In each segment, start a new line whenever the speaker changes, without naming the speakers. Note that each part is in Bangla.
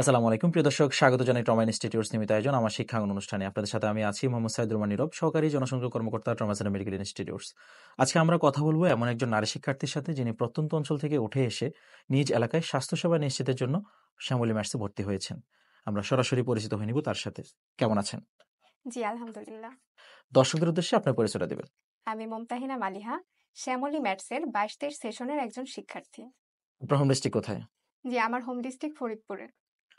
আসসালামু আলাইকুম প্রিয় দর্শক, স্বাগত জানাই ট্রমা ইনস্টিটিউটস নিয়মিত আয়োজন আমার শিক্ষাঙ্গন অনুষ্ঠানে। আপনাদের সাথে আমি আছি মোহাম্মদ সাইদুর রহমান নীরব, সহকারী জনসংযোগ কর্মকর্তা ট্রমা সেন্টার মেডিকেল ইনস্টিটিউটস। আজকে আমরা কথা বলবো এমন একজন নারী শিক্ষার্থীর সাথে যিনি প্রত্যন্ত অঞ্চল থেকে উঠে এসে নিজ এলাকায় স্বাস্থ্যসেবা নিশ্চিতের জন্য শ্যামলী ম্যাটসে ভর্তি হয়েছেন। আমরা সরাসরি পরিচিত হয়ে নিব তার সাথে। কেমন আছেন?
জি, আলহামদুলিল্লাহ।
দর্শকদের উদ্দেশ্যে আপনার পরিচয়টা দেবেন।
আমি মমতাহিনা মালিহা, শ্যামলী ম্যাটসের 22-23 সেশনের একজন শিক্ষার্থী।
আপনার হোম ডিস্ট্রিক্ট কোথায়?
জি, আমার হোম ডিস্ট্রিক্ট ফরিদপুরে।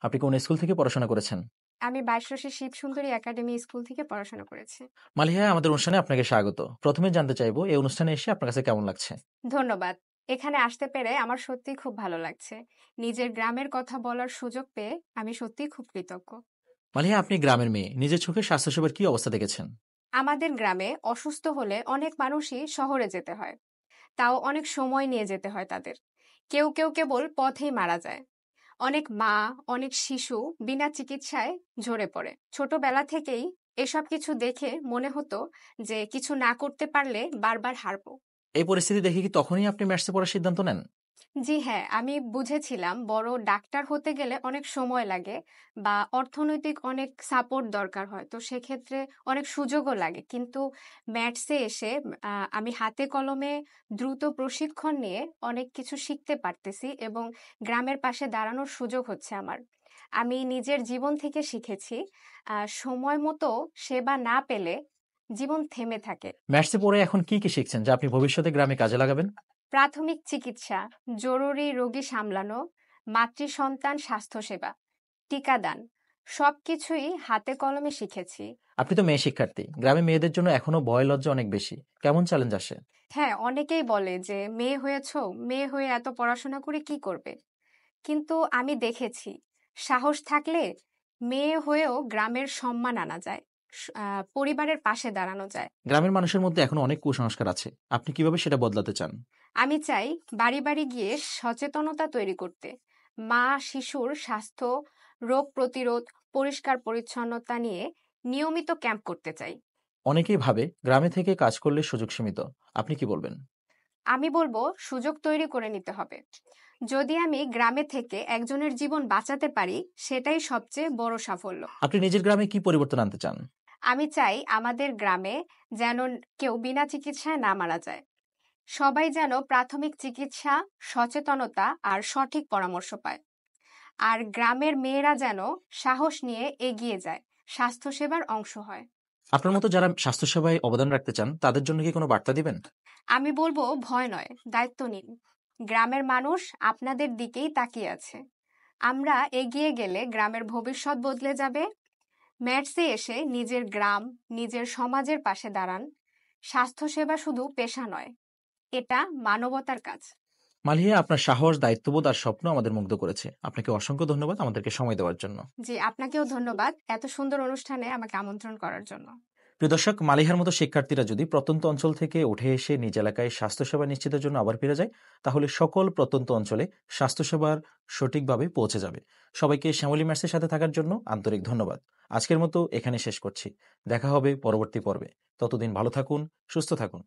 আপনি কোন স্কুল থেকে পড়াশোনা করেছেন?
আমি বাইশরশি শিব সুন্দরী একাডেমি স্কুল থেকে পড়াশোনা করেছি।
মালিহা, আমাদের অনুষ্ঠানে আপনাকে স্বাগত। প্রথমে জানতে চাইবো এই অনুষ্ঠানে এসে আপনার কাছে কেমন লাগছে?
ধন্যবাদ। এখানে আসতে পেরে আমার সত্যিই খুব ভালো লাগছে। নিজের গ্রামের কথা বলার সুযোগ পেয়ে আমি সত্যিই খুব কৃতজ্ঞ।
মালিহা, আপনি গ্রামের মেয়ে, নিজের চোখে স্বাস্থ্যসেবার কি অবস্থা দেখেছেন?
আমাদের গ্রামে অসুস্থ হলে অনেক মানুষই শহরে যেতে হয়, তাও অনেক সময় নিয়ে যেতে হয় তাদের। কেউ কেউ কেবল পথেই মারা যায়। অনেক মা, অনেক শিশু বিনা চিকিৎসায় ঝরে পড়ে। ছোটবেলা থেকেই এসব কিছু দেখে মনে হতো যে কিছু না করতে পারলে বারবার হারবো।
এই পরিস্থিতি দেখে কি তখনই আপনি ম্যাথসে পড়ার সিদ্ধান্ত নেন?
জি হ্যাঁ, আমি বুঝেছিলাম বড় ডাক্তার হতে গেলে অনেক সময় লাগে বা অর্থনৈতিক অনেক সাপোর্ট দরকার হয়, তো সেক্ষেত্রে অনেক সুযোগও লাগে। কিন্তু ম্যাথসে এসে আমি হাতে কলমে দ্রুত প্রশিক্ষণ নিয়ে অনেক কিছু শিখতে পারতেছি এবং গ্রামের পাশে দাঁড়ানোর সুযোগ হচ্ছে আমার। আমি নিজের জীবন থেকে শিখেছি সময় মতো সেবা না পেলে জীবন থেমে থাকে।
ম্যাথসে পড়ে এখন কি শিখছেন যা আপনি ভবিষ্যতে গ্রামে কাজে লাগাবেন?
প্রাথমিক চিকিৎসা, জরুরি রোগী সামলানো, মাতৃসন্তান স্বাস্থ্যসেবা, টিকাদান সবকিছুই হাতে কলমে শিখেছি।
আপনি তো মেয়ে শিক্ষার্থী, গ্রামে মেয়েদের জন্য এখনো ভয় লজ্জা অনেক বেশি। কেমন চ্যালেঞ্জ আসে?
হ্যাঁ, অনেকেই বলে যে মেয়ে হয়েছো, মেয়ে হয়ে এত পড়াশোনা করে কি করবে? কিন্তু আমি দেখেছি সাহস থাকলে মেয়ে হয়েও গ্রামের সম্মান আনা যায়, পরিবারের পাশে দাঁড়ানো যায়।
গ্রামের মানুষের মধ্যে এখনো অনেক কুসংস্কার আছে, আপনি কিভাবে সেটা বদলাতে চান?
আমি চাই বাড়ি বাড়ি গিয়ে সচেতনতা তৈরি করতে, মা শিশুর স্বাস্থ্য, রোগ প্রতিরোধ, পরিষ্কার পরিচ্ছন্নতা নিয়ে নিয়মিত ক্যাম্প করতে চাই।
অনেকেই ভাবে গ্রামে থেকে কাজ করলে সুযোগ সীমিত, আপনি কি বলবেন?
আমি বলবো সুযোগ তৈরি করে নিতে হবে। যদি আমি গ্রামে থেকে একজনের জীবন বাঁচাতে পারি, সেটাই সবচেয়ে বড় সাফল্য।
আপনি নিজের গ্রামে কি পরিবর্তন আনতে চান?
আমি চাই আমাদের গ্রামে যেন কেউ বিনা চিকিৎসায় না মারা যায়। সবাই যেন প্রাথমিক চিকিৎসা, সচেতনতা আর সঠিক পরামর্শ পায়। আর গ্রামের মেয়েরা যেন সাহস নিয়ে এগিয়ে যায়, স্বাস্থ্যসেবার অংশ হয়।
আপনার মতো যারা স্বাস্থ্যসেবায় অবদান রাখতে চান তাদের জন্য কি কোনো বার্তা দিবেন?
আমি বলবো ভয় নয়, দায়িত্ব নিন। গ্রামের মানুষ আপনাদের দিকেই তাকিয়ে আছে। আমরা এগিয়ে গেলে গ্রামের ভবিষ্যৎ বদলে যাবে। ম্যাটসে এসে নিজের গ্রাম, নিজের সমাজের পাশে দাঁড়ান। স্বাস্থ্যসেবা শুধু পেশা নয়, এটা মানবতার কাজ।
মালিয়া, আপনার সাহস, দায়িত্ববোধ আর স্বপ্ন আমাদের মুগ্ধ করেছে। আপনাকে অসংখ্য ধন্যবাদ আমাদেরকে সময় দেওয়ার জন্য।
জি, আপনাকেও ধন্যবাদ এত সুন্দর অনুষ্ঠানে আমাকে আমন্ত্রণ করার জন্য।
প্রিয় দর্শক, মালিহার মতো শিক্ষার্থীরা যদি প্রত্যন্ত অঞ্চল থেকে উঠে এসে নিজ এলাকায় স্বাস্থ্যসেবা নিশ্চিতের জন্য আবার ফিরে যায়, তাহলে সকল প্রত্যন্ত অঞ্চলে স্বাস্থ্যসেবার সঠিকভাবে পৌঁছে যাবে। সবাইকে শ্যামলী ম্যাটসের সাথে থাকার জন্য আন্তরিক ধন্যবাদ। আজকের মতো এখানে শেষ করছি। দেখা হবে পরবর্তী পর্বে। ততদিন ভালো থাকুন, সুস্থ থাকুন।